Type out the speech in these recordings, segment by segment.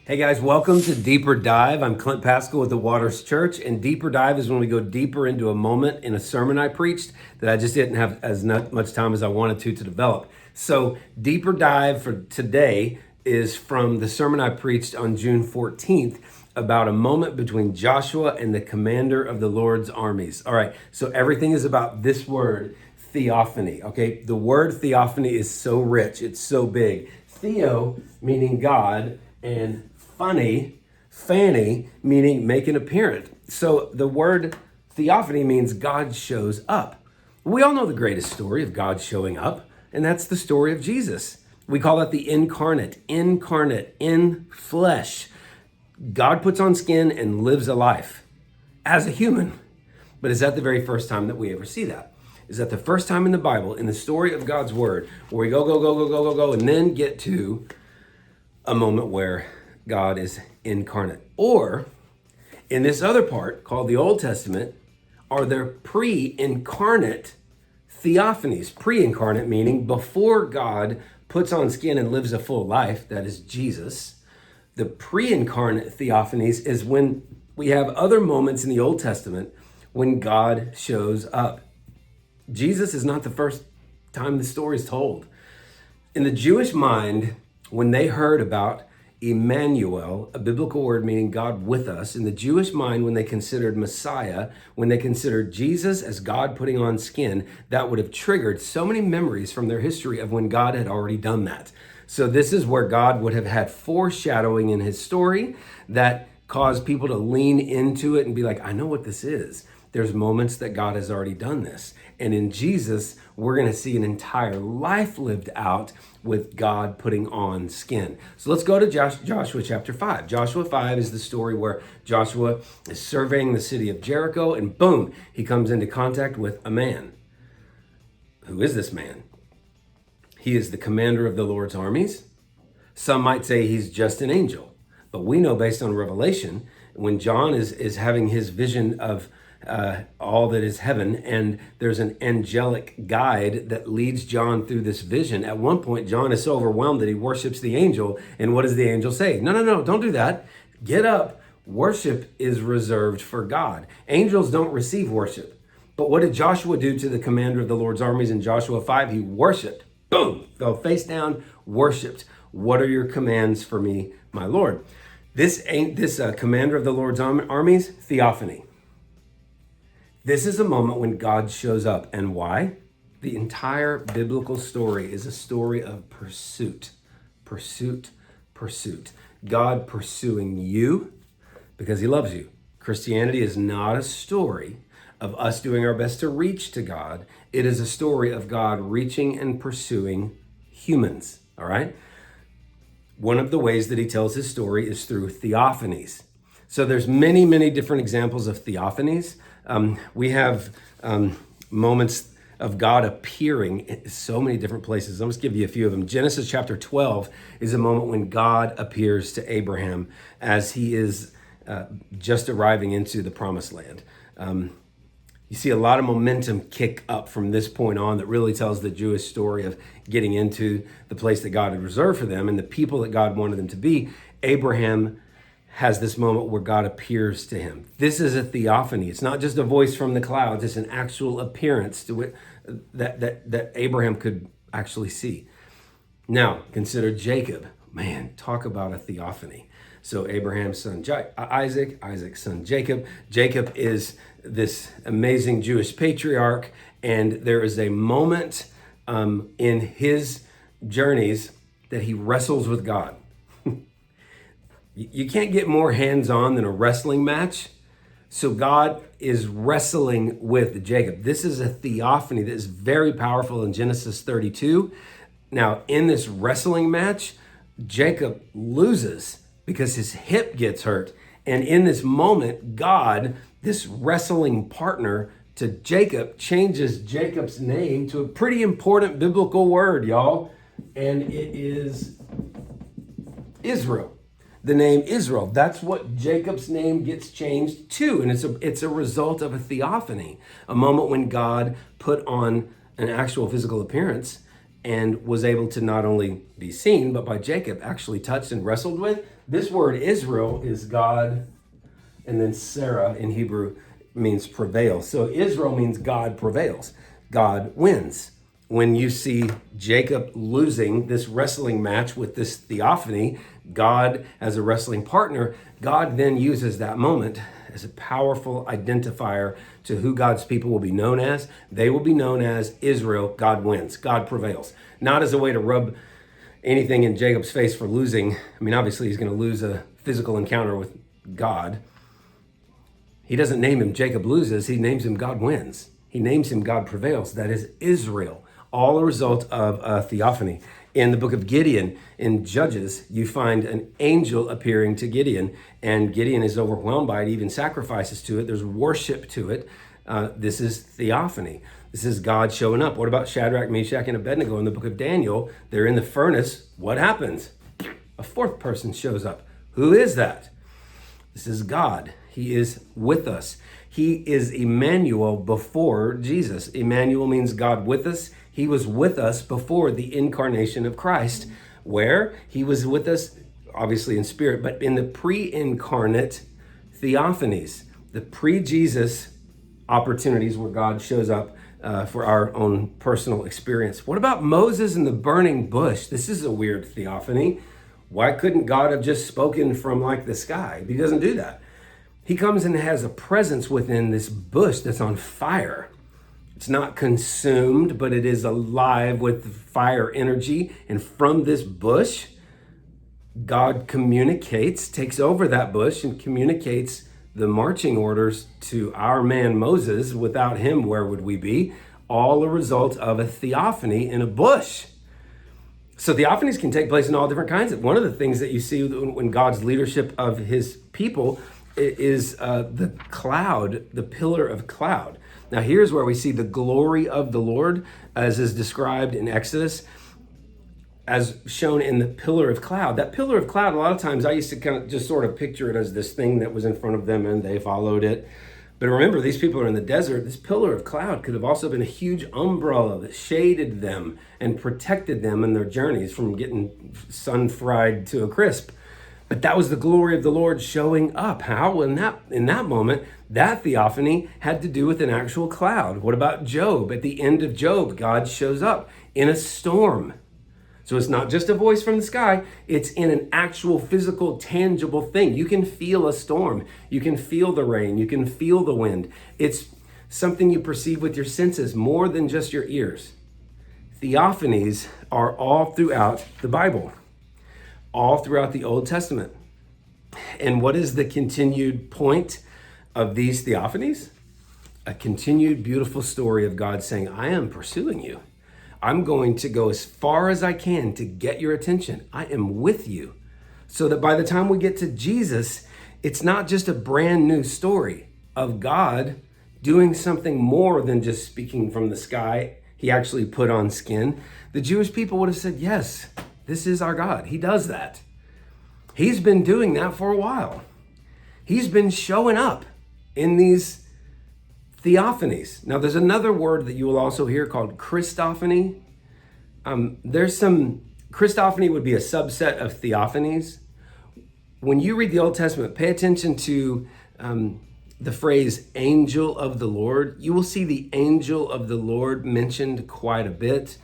Hey guys, welcome to Deeper Dive. I'm Clint Pascal with the Waters Church, and Deeper Dive is when we go deeper into a moment in a sermon I preached that I just didn't have as much time as I wanted to develop. So, Deeper Dive for today is from the sermon I preached on June 14th about a moment between Joshua and the commander of the Lord's armies. All right, so everything is about this word, theophany. Okay, the word theophany is so rich, it's so big. Theo meaning God, and Fanny, meaning make an appearance. So the word theophany means God shows up. We all know the greatest story of God showing up, and that's the story of Jesus. We call that the incarnate, in flesh. God puts on skin and lives a life as a human. But is that the very first time that we ever see that? Is that the first time in the Bible, in the story of God's word, where we go, and then get to a moment where God is incarnate? Or in this other part called the Old Testament, are there pre-incarnate theophanies? Pre-incarnate meaning before God puts on skin and lives a full life, that is Jesus. The pre-incarnate theophanies is when we have other moments in the Old Testament when God shows up. Jesus is not the first time the story is told. In the Jewish mind, when they heard about Emmanuel, a biblical word meaning God with us, in the Jewish mind, when they considered Messiah, when they considered Jesus as God putting on skin, that would have triggered so many memories from their history of when God had already done that. So this is where God would have had foreshadowing in his story that caused people to lean into it and be like, I know what this is. There's moments that God has already done this. And in Jesus, we're going to see an entire life lived out with God putting on skin. So let's go to Joshua chapter 5. Joshua 5 is the story where Joshua is surveying the city of Jericho, and boom, he comes into contact with a man. Who is this man? He is the commander of the Lord's armies. Some might say he's just an angel. But we know based on Revelation, when John is having his vision of all that is heaven, and there's an angelic guide that leads John through this vision. At one point, John is so overwhelmed that he worships the angel. And what does the angel say? No, don't do that. Get up. Worship is reserved for God. Angels don't receive worship. But what did Joshua do to the commander of the Lord's armies in Joshua 5? He worshiped. Boom, fell face down, worshiped. What are your commands for me, my Lord? This commander of the Lord's armies, theophany. This is a moment when God shows up. And why? The entire biblical story is a story of pursuit. God pursuing you because he loves you. Christianity is not a story of us doing our best to reach to God. It is a story of God reaching and pursuing humans, all right? One of the ways that he tells his story is through theophanies. So there's many different examples of theophanies. We have moments of God appearing in so many different places. I'll just give you a few of them. Genesis chapter 12 is a moment when God appears to Abraham as he is just arriving into the promised land. You see a lot of momentum kick up from this point on that really tells the Jewish story of getting into the place that God had reserved for them and the people that God wanted them to be. Abraham has this moment where God appears to him. This is a theophany. It's not just a voice from the clouds. It's an actual appearance to it that Abraham could actually see. Now, consider Jacob. Man, talk about a theophany. So Abraham's son Isaac, Isaac's son Jacob. Jacob is this amazing Jewish patriarch, and there is a moment in his journeys that he wrestles with God. You can't get more hands-on than a wrestling match. So God is wrestling with Jacob. This is a theophany that is very powerful in Genesis 32. Now, in this wrestling match, Jacob loses because his hip gets hurt. And in this moment, God, this wrestling partner to Jacob, changes Jacob's name to a pretty important biblical word, y'all. And it is Israel. The name Israel. That's what Jacob's name gets changed to. And it's a result of a theophany, a moment when God put on an actual physical appearance and was able to not only be seen, but by Jacob actually touched and wrestled with. This word Israel is God, and then Sarah in Hebrew means prevail. So Israel means God prevails. God wins. When you see Jacob losing this wrestling match with this Theophany, God as a wrestling partner, God then uses that moment as a powerful identifier to who God's people will be known as. They will be known as Israel. God wins. God prevails. Not as a way to rub anything in Jacob's face for losing. I mean, obviously he's going to lose a physical encounter with God. He doesn't name him Jacob loses. He names him God wins. He names him God prevails. That is Israel. All a result of a theophany. In the book of Gideon, in Judges, you find an angel appearing to Gideon, and Gideon is overwhelmed by it, even sacrifices to it. There's worship to it. This is theophany. This is God showing up. What about Shadrach, Meshach, and Abednego in the book of Daniel? They're in the furnace. What happens? A fourth person shows up. Who is that? This is God. He is with us. He is Emmanuel before Jesus. Emmanuel means God with us. He was with us before the incarnation of Christ, where he was with us, obviously in spirit, but in the pre-incarnate theophanies, the pre-Jesus opportunities where God shows up for our own personal experience. What about Moses and the burning bush? This is a weird theophany. Why couldn't God have just spoken from like the sky? But he doesn't do that. He comes and has a presence within this bush that's on fire. It's not consumed, but it is alive with fire energy. And from this bush, God communicates, takes over that bush and communicates the marching orders to our man Moses. Without him, where would we be? All a result of a theophany in a bush. So theophanies can take place in all different kinds. One of the things that you see when God's leadership of his people is the cloud, the pillar of cloud. Now here's where we see the glory of the Lord as is described in Exodus, as shown in the pillar of cloud. That pillar of cloud, a lot of times I used to kind of just sort of picture it as this thing that was in front of them and they followed it. But remember, these people are in the desert. This pillar of cloud could have also been a huge umbrella that shaded them and protected them in their journeys from getting sun fried to a crisp. But that was the glory of the Lord showing up. How? In that moment, that theophany had to do with an actual cloud. What about Job? At the end of Job, God shows up in a storm. So it's not just a voice from the sky, it's in an actual physical, tangible thing. You can feel a storm. You can feel the rain. You can feel the wind. It's something you perceive with your senses more than just your ears. Theophanies are all throughout the Bible, all throughout the Old Testament. And what is the continued point of these theophanies? A continued beautiful story of God saying, I am pursuing you. I'm going to go as far as I can to get your attention. I am with you. So that by the time we get to Jesus, it's not just a brand new story of God doing something more than just speaking from the sky. He actually put on skin. The Jewish people would have said, yes, this is our God. He does that. He's been doing that for a while. He's been showing up in these theophanies. Now, there's another word that you will also hear called Christophany. Christophany would be a subset of theophanies. When you read the Old Testament, pay attention to the phrase angel of the Lord. You will see the angel of the Lord mentioned quite a bit.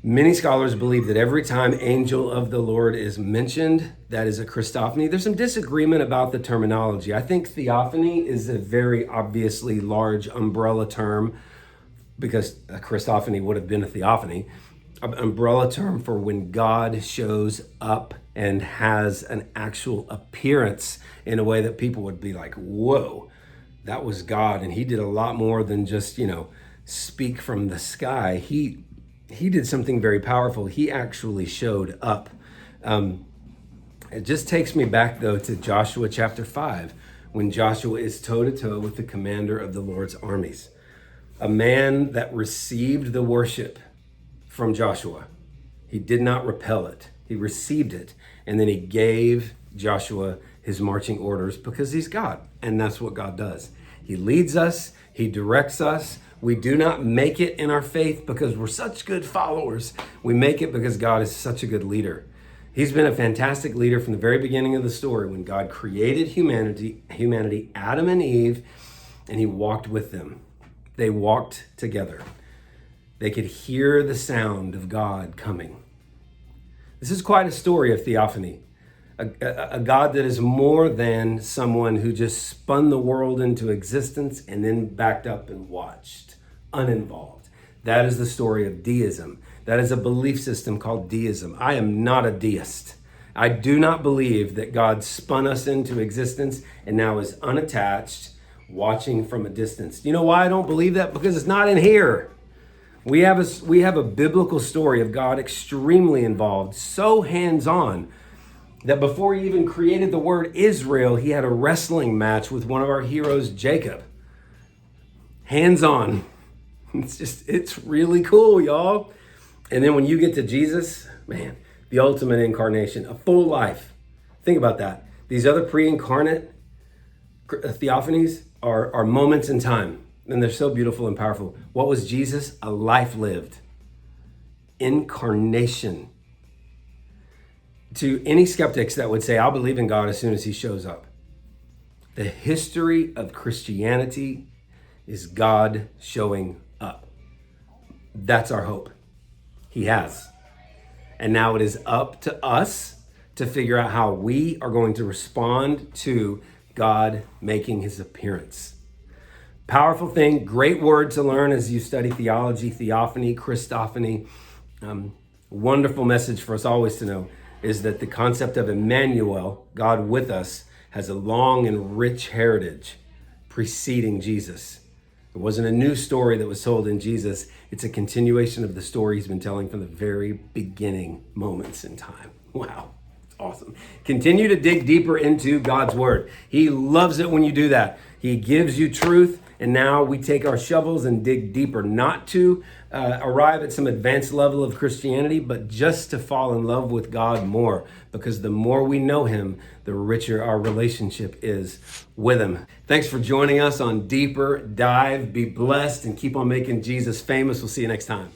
Many scholars believe that every time angel of the Lord is mentioned, that is a Christophany. There's some disagreement about the terminology. I think theophany is a very obviously large umbrella term because a Christophany would have been a theophany, an umbrella term for when God shows up and has an actual appearance in a way that people would be like, whoa, that was God. And he did a lot more than just, speak from the sky. He did something very powerful. He actually showed up. It just takes me back, though, to Joshua chapter 5, when Joshua is toe-to-toe with the commander of the Lord's armies, a man that received the worship from Joshua. He did not repel it. He received it, and then he gave Joshua his marching orders because he's God, and that's what God does. He leads us. He directs us. We do not make it in our faith because we're such good followers. We make it because God is such a good leader. He's been a fantastic leader from the very beginning of the story when God created humanity, Adam and Eve, and he walked with them. They walked together. They could hear the sound of God coming. This is quite a story of theophany, a God that is more than someone who just spun the world into existence and then backed up and watched, uninvolved. That is the story of deism. That is a belief system called deism. I am not a deist. I do not believe that God spun us into existence and now is unattached, watching from a distance. Do you know why I don't believe that? Because it's not in here. We have a biblical story of God extremely involved, so hands-on, that before he even created the word Israel, he had a wrestling match with one of our heroes, Jacob. Hands-on. It's really cool, y'all. And then when you get to Jesus, man, the ultimate incarnation, a full life. Think about that. These other pre-incarnate theophanies are moments in time, and they're so beautiful and powerful. What was Jesus? A life lived. Incarnation. To any skeptics that would say, I'll believe in God as soon as he shows up. The history of Christianity is God showing up. That's our hope. He has. And now it is up to us to figure out how we are going to respond to God making his appearance. Powerful thing, great word to learn as you study theology, theophany, Christophany. Wonderful message for us always to know is that the concept of Emmanuel, God with us, has a long and rich heritage preceding Jesus. It wasn't a new story that was told in Jesus. It's a continuation of the story he's been telling from the very beginning moments in time. Wow, it's awesome. Continue to dig deeper into God's word. He loves it when you do that. He gives you truth, and now we take our shovels and dig deeper, not to arrive at some advanced level of Christianity, but just to fall in love with God more, because the more we know him, the richer our relationship is with him. Thanks for joining us on Deeper Dive. Be blessed and keep on making Jesus famous. We'll see you next time.